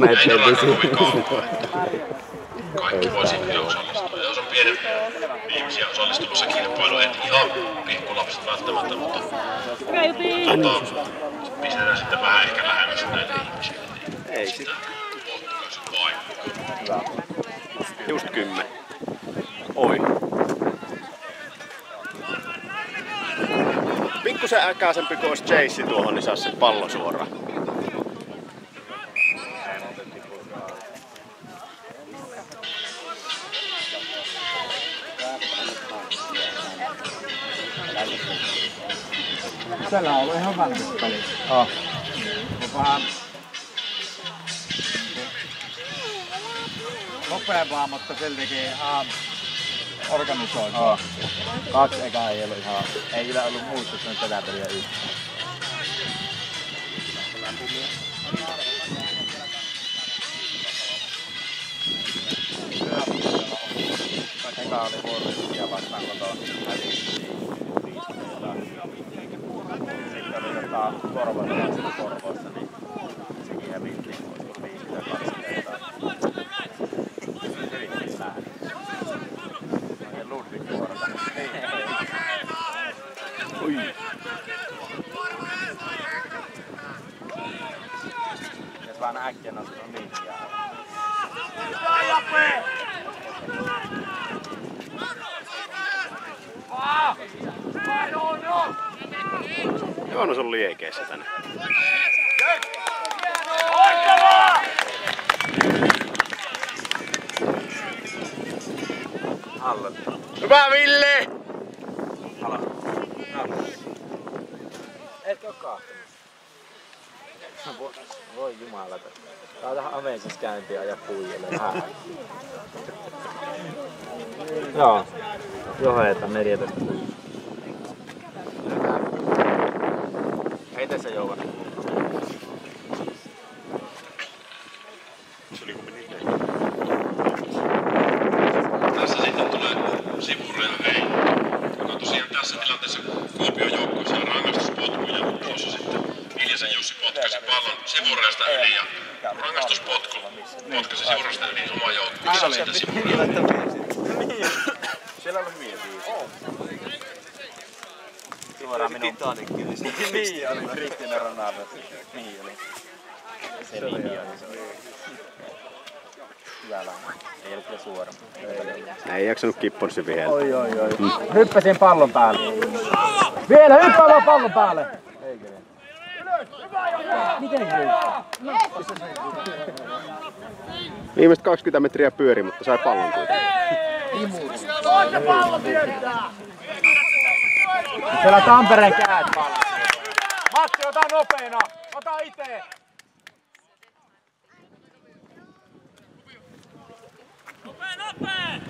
Näin rangaluin kauppaan. Kaikki voi sitten osallistua. Jos on pienempiä ihmisiä osallistumassa kilpailuun, et ihan pikkulapset välttämättä, mutta pistetään sitten vähän ehkä lähemmäs näitä ihmisiä. Ei sit. Hyvä. Just 10. Oi. Pikkusen äkäisempi kuin olisi Chase tuohon, niin saisi se pallo suoraan. Tällä on ollut ihan valmis peli. On vähän nopeampaa, mutta siltikin organisoitua. Oh. 2 ekaa ei ollut ihan, ei kyllä ollut muistuttanut tätä peliä yhtään. Eka oli vuorollisia vastaan kotoa. Sitten oli Korvoissa, niin sekin hävittiin 5-2 kertaa. Yritin nähdä. Ja Ludvig vuorota. Oi! Jos vaan äkkiä nostaa linjaa. Joo, no se on liekeissä tänne. Hyvä Ville! Etkö oo kaahtunut? Voi jumalata. Tää on tähän Amesissa käyntiin aja puijelle vähän. Joo. Joheta 14. Heitä se Jouva. Tässä sitten tulee Sivureen Hei, joka tosiaan tässä tilanteessa Kuopion joukkueessa on rangaistuspotku ja tuossa sitten Viljasen Jussi potkaisi pallon Sivureesta yli ja rangaistuspotku potkaisi Sivureesta yli oman joukkueessa sitten Sivureen. Siellä on hyviä biisejä. Suoraan minun Titanickin. Niin oli Cristiano Ronaldo. Niin oli. Se nimi oli se. Hyvä lämmö. Ei ollut kyllä suora. Ei jaksanut Kipponsi vielä. Oi. Hyppäsin pallon päälle. Vielä hyppää vaan pallon päälle. Eikö niin? Miten kyllä? Viimeiset 20 metriä pyöri, mutta sai pallon kuitenkin. Toista pallo tietää! Siellä Tampereen käät pallo. Matti, ota nopeena! Ota itee! Nopee!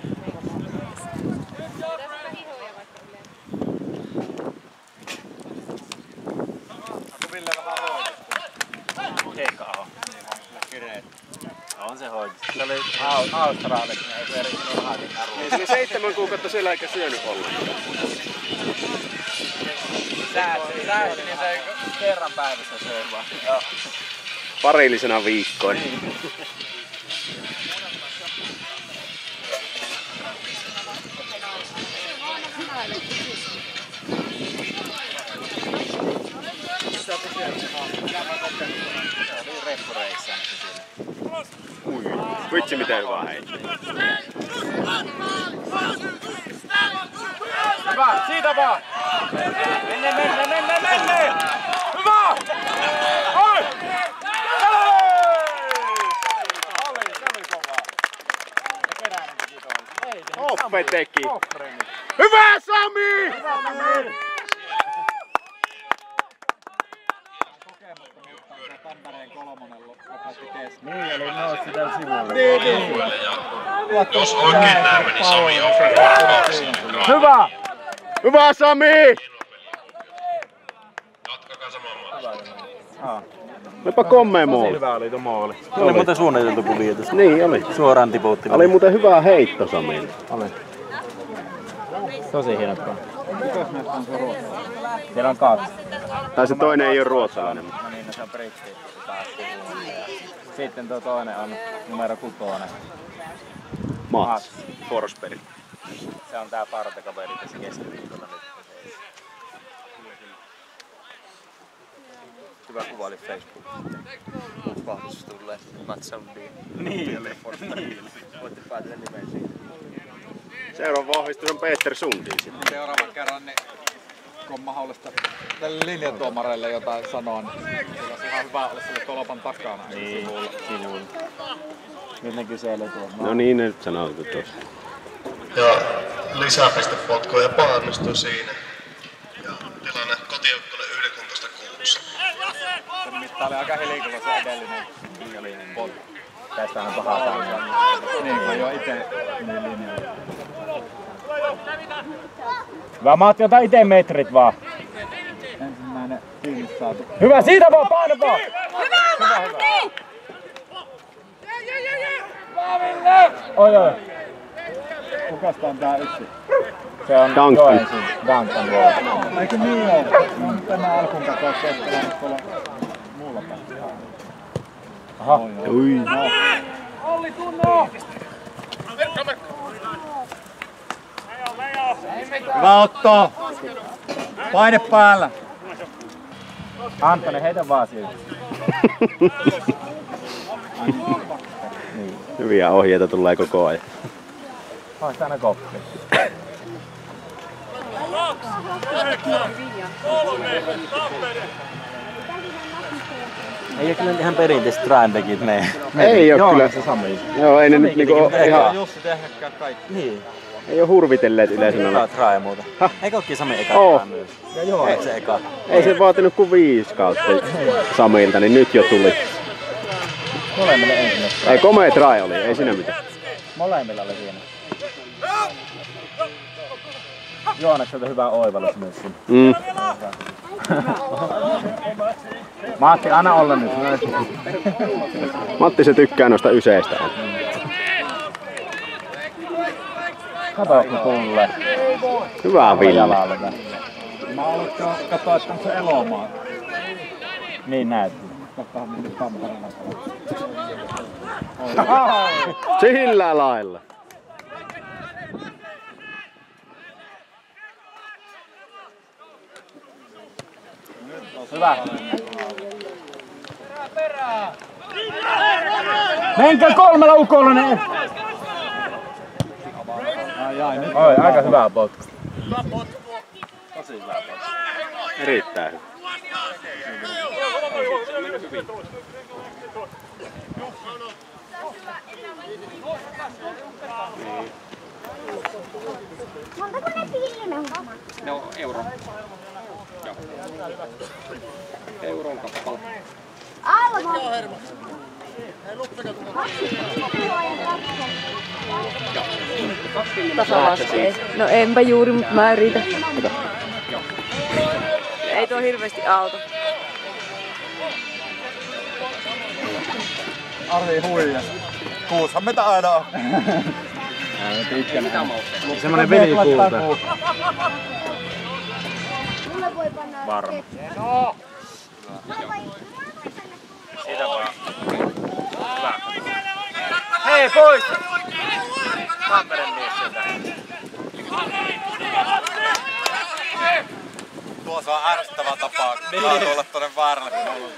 Onko Ville vähän hoidettu? Heikka Aho. Kireet. On se hoidettu. Se oli austraalinen, ei perinyt rahakin arvoa. Niin se oli 7 kuukautta siellä eikä syönyt ollenkaan. Säästi, niin se kerran päivässä söi vaan. Joo. Parillisena viikkoina. Ui, vitsi miten hyvä heitti. Hyvä, siitä vaan! Menne! Hyvä! Oi! Se oli kovaa. Ja Keräinen teki toisen. Oppe teki. Hyvä Sami! Hyvä Sami! Tampereen kolmonen lopetti kesken. Niin, eli nousi sitä sivulle. Niin. Jos oikein näemme, niin Sami on Hyvä! Hyvä Sami! Jatkakaa samaan maailmaan. Olipa kommea mooli. Hyvä oli tuo mooli. Oli muuten suunniteltu kuljetus. Niin oli. Suoraan tiputti. Oli muuten hyvä heitto Samille. Oli. Tosi hieno pää. Mitäs näistä on se ruotsalainen? Siellä on 2. Tai se toinen ei ole ruotsalainen. No niin, no se on britti. Sitten tuo toinen on numero 6. Mats Forsberg. Se on tää partakaveri tässä keskiviikolla nyt. Hyvä kuva oli Facebookissa. Vahvistus tulee Mats Sundin. Niin oli. Voitte päätellä nimen siitä. Seuraava vahvistus on Peter Sundin sitten. Seuraavan kerran, niin kun on mahdollista tälle linjatuomareille jotain sanoa, niin olisi ihan hyvä olla sille tolopan takana. Niin, sivulla. Nyt ne kyselee tuossa. No niin, ne nyt sanoutu tuossa. Ja lisäpistepotku ja paannustui siinä. Ja tilanne kotijoukkueelle 19-6. Tää oli aika hilikulla se edellinen potku. Tästä on pahaa päivää. Niin, kun jo ite niin linjalla. Hyvä Matti, ota ite metrit vaan. Ensimmäinen kiinni saatu. Hyvä, siitä vaan, paino vaan! Hyvä Matti! Oi. Kukas tää on tää yksi? Se on Duncan. Joensuun. Duncan voi. Eikö niin oo? No nyt tänään alkuun katsoa keskellä nyt tuolla muulla päällä. Aha. Ui. Hyvä Otto! Paine päällä! Antoni, heitä vaan siitä. Hyviä ohjeita tulee koko ajan. Haista aina koppi. Ei oo kyllä ihan perinteiset Strandekit ne. Ei oo Joo, kyllä. se Sami. Joo, ei ne nyt niinku ihan... Jussi tehdäkään kaikki. Niin. Ei oo hurvitelleet yleisönä. Eka try muuta. Eikö ookin Sami eka Oo. try myös? Ja joo. Eikö se eka? Ei se vaatinut kuin 5 kautta Samilta, niin nyt jo tuli. Molemmille ensimmäistä. Ei, komea try oli, ei siinä mitään. Molemmilla oli siinä. Joonakselta hyvä oivallus myös siinä. Mm. Matti, anna olla nyt. Matti se tykkää noista yseistä. Kato kun tulee. Hyvää Ville. Mä aloittaa katsoa, että on se Elomaa. Niin näytti. Katsotaan miten Tampereella. Sillä lailla. Hyvä. Menkää 3 ukollinen. Oi, aika hyvä potku. Tosi hyvä potku. Erittäin hyvä. Montako ne pillinen on? Ne on euron. Joo. Euron kappale. Aivan. Tasalaskee. No enpä juuri, mutta mä yritän. Ei tuo hirveesti auta. Arvi huija. Kuushan meitä aina on. Semmonen velikulta. Mulle voi panna. Varma. Siitä vaan. Hyvä. Hei, pois! Tampereen mies sieltä. Tuossa on ärsyttävä tapa. Saa tulla tonne väärälle puolelle.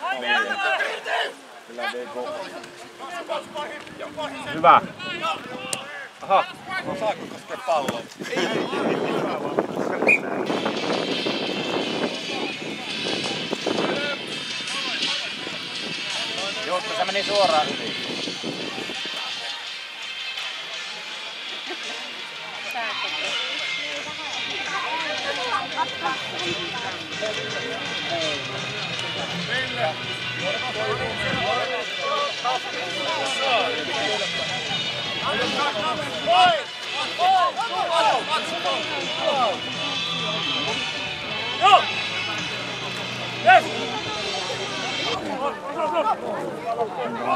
Kyllä niinku... Hyvä. Aha. Saako koskea palloa? Jutta, se meni suoraan yli.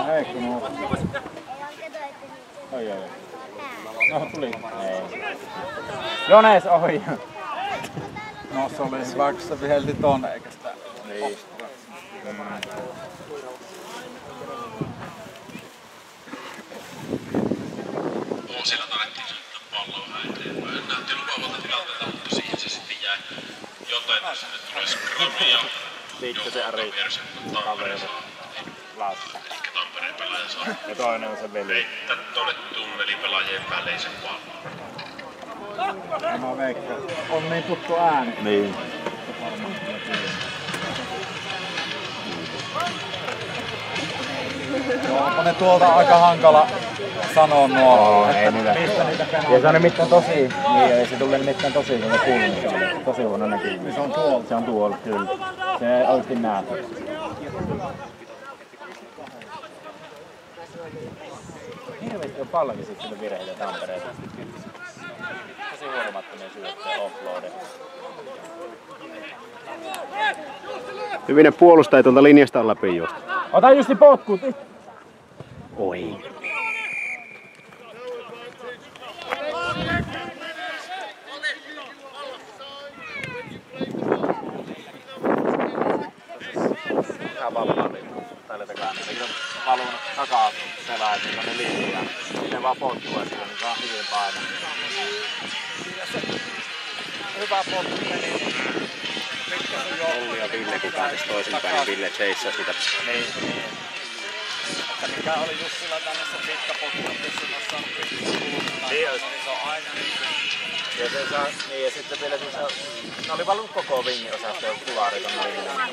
Heikko nuo. No tuli. Ei. Jones ohi. No se oli hyvä, kun se vihelti tonne eikä sitä. Niin. Sitten se Ari Tampereessa. Laassa. Ehkä Tampereen pelaajan saa. Ja toinen on se veli. Heittää tonne tunnelipelaajien välein sen pallon. Mä veikkaan. On niin tuttu ääni. Niin. Joo, onko ne tuolta aika hankala sanoa nuo, Ei niitä. mistä niitä penaa. Ja se on nimittäin tosi, niin ei se tule nimittäin tosi, kun se kuuluu. Tosi huono näkyy. Se on tuolta. Se on tuolla, kyllä. Se ei oikeasti näe. Hirveästi on paljonkin sitten virheitä Tampereelta. Tosi huolimattomia syöttöjä offloadeja. Hyvin ne puolustajat tuolta linjasta on läpi juosta. Ota Jussi potkut! Oi. Ihan vapaa liikkuu. Tällä takana. Sekin on valunut takaa selää, että on ne linjaa. Sinne vaan pottua sillä, niin saa hyvin painaa. Hyvä potku meni. Olli ja Ville kun pääsisi toisinpäin, niin Ville seissasi sitä. Niin. Että mikä oli Jussilla tämmössä pitkä potku, jos on saanut pitkä Niin olisi. niin se on aina Ja se saa, niin ja sitten vielä se ne oli valunut koko vingin osasta jo kulaari ton linjaan.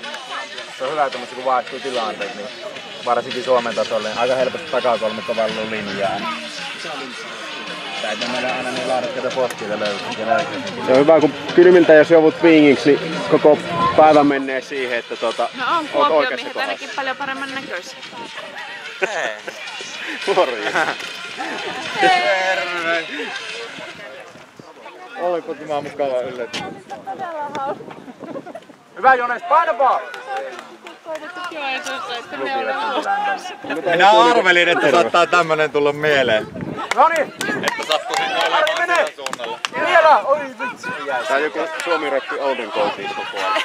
Se on hyvä tämmöset kun vaihtuu tilanteet, niin varsinkin Suomen tasolle, niin aika helposti takakolmikko valluu linjaan. Täytyy meillä aina niin laadukkaita potkiita löytyy. Se on hyvä, kun kylmiltä jos joudut wingiksi, niin koko päivä menee siihen, että No on oot Kuopio oikeassa miehet kohdassa. ainakin paljon paremman näköisiä. Morjens. terve! Olipa tämä mukava yllätys. Hyvä Jones, paina vaan! Minä arvelin, että saattaa tämmönen tulla mieleen. Noniin! Että sattuisin olemaan sillä suunnalla. Vielä! Oi vitsi! Tää on joku Suomi-räkki Ouden Coatiin koko ajan.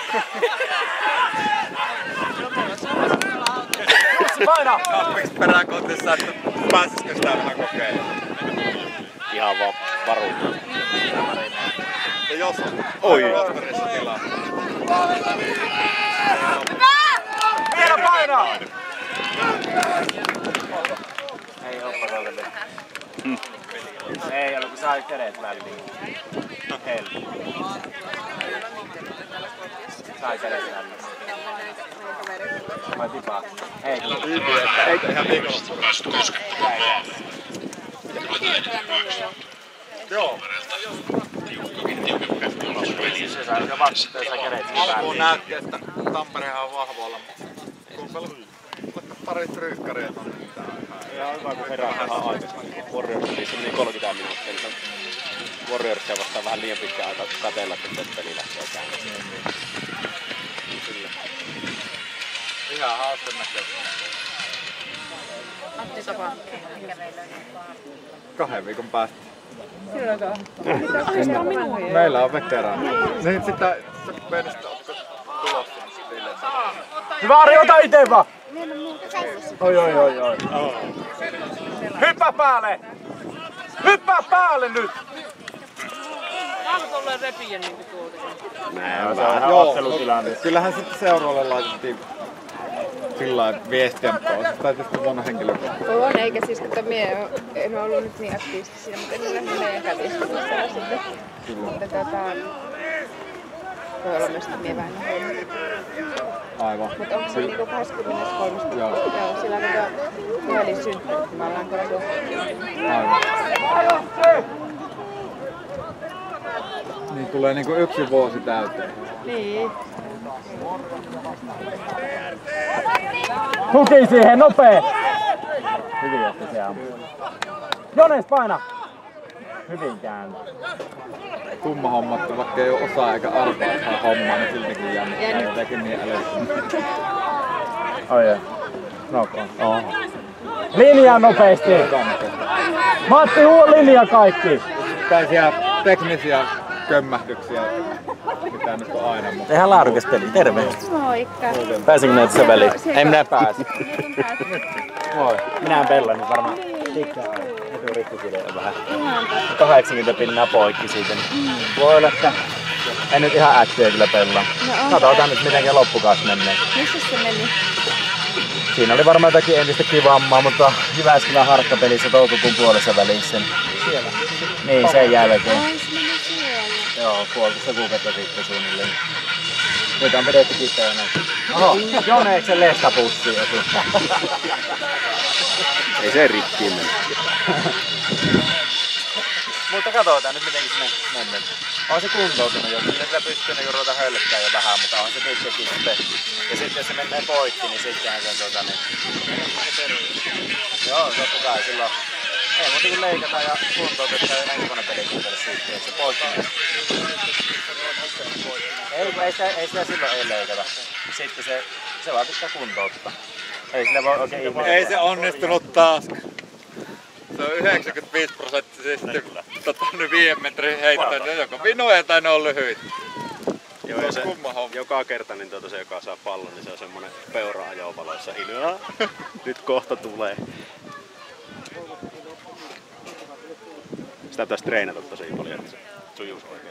Paina! Miksi peräkontissa, että pääsisikö sitä vähän kokeilemaan? Ihan vaan varuutus. Ja jos on Oi. rostarissa tilaa. Vielä painaa! Ei hoppa tuolta vettä. Ei ollut, kun sai kädet väliin. Helppo. Sai kädet väliin. Vai tipaa? Ei, Ihan viikonloppuun. Pääsit koskettamaan maalle. Kyllä tää edelleen hyväksytty. Joo. Tiukempi puolustuspeli. se saa jo vastaan, sai kädet Alkuun väliin. näytti, että Tamperehan on vahvoilla, mutta kun pari tryykkaria tonne, niin tää on ihan Ihan hyvä, kun herää vähän aikaisemmin. Warriorsiin meni 30 minuuttia, niin Warriorsia vastaan vähän liian pitkä aika katsella, että peli lähtee käyntiin. ihan hauskan näköistä. Antti Sapa. 2 viikon päästä. Mitä minua? Meillä on veteraani. Niin sitä se penistä onko tulossa sille. Hyvä Ari, ota ite vaan! Meillä on muuta seisessä. Oi. Hyppää päälle! Hyppää päälle nyt! Alko olla repiä niinku tuolta. Näin on Se on ihan Joo, ottelutilanteessa. kyllähän sitten seuraavalle laitettiin sillä viestiä, mutta olisi tietysti vuonna henkilökohtaisesti. On, eikä siis, että mie en ollut nyt niin aktiivisesti siinä, mutta en nähnyt meidän kätistössä sitten. Mutta voi olla myös, että mie vähän hoidin. Aivan. Mutta onko se niinku 23. Joo. Joo, sillä on puhelin synttänyt, kun me ollaan kyllä tuossa. Aivan. Niin tulee niinku 1 vuosi täyteen. Niin. Tuki siihen, nopee! Hyvin jätti se ampuu. Jones, paina! Hyvin käänny. Kumma homma, että vaikka ei oo osaa eikä arvaa sitä hommaa, niin siltikin jännittää jotenkin niin älyttömästi. Oi joo. Nokko. Linjaa nopeesti! Matti, linja kaikki! Tällaisia teknisiä kömmähdyksiä, mitä nyt on aina, mutta Ihan laadukas peli, terve! Moikka. Pääsinkö näitä se väliin? Ei minä pääse. Moi. Minä pellaan, niin varmaan tikkaa. Nyt rikki silleen vähän. 80 pinnaa poikki siitä. Niin voi olla, että En nyt ihan äkkiä kyllä pelaa. No Katsotaan nyt mitenkin loppukausi menee. Missä se meni? Siinä oli varmaan jotakin entistä kivammaa, mutta Jyväskylän harkkapelissä toukokuun puolessa välissä. Siellä. Niin, sen jälkeen. Ai se meni siellä. Joo, puolitoista kuukautta sitten suunnilleen. Nyt on pidetty kipeänä. Oho, Joneksen lestapussi osu. Ei se rikki mene. Mutta katsotaan nyt mitenkin se menee. On se kuntoutunut jo, kyllä pystyy niinku ruveta hölkkää jo vähän, mutta on se pitkäkin sitten. Ja sitten jos se menee poikki, niin sittenhän sen Joo, totta kai silloin. Ei muuta kuin leikataan ja kuntoutetaan ja ensi vuonna pelikuntalle sitten, että se poikki. Ei sitä silloin ei leikata. Sitten se vaan pitää kuntouttaa. Ei sillä voi oikein ihminen. Ei se onnistunut taas. Se on 95% 5 metrin heitto, joko vinoja tai ne on lyhyitä. Joo, ja se Kumma homma. joka kerta niin se joka saa pallon, niin se on semmonen peura ajovaloissa hiljaa. Nyt kohta tulee. Sitä pitäisi treenata tosi paljon, että se sujuisi oikein.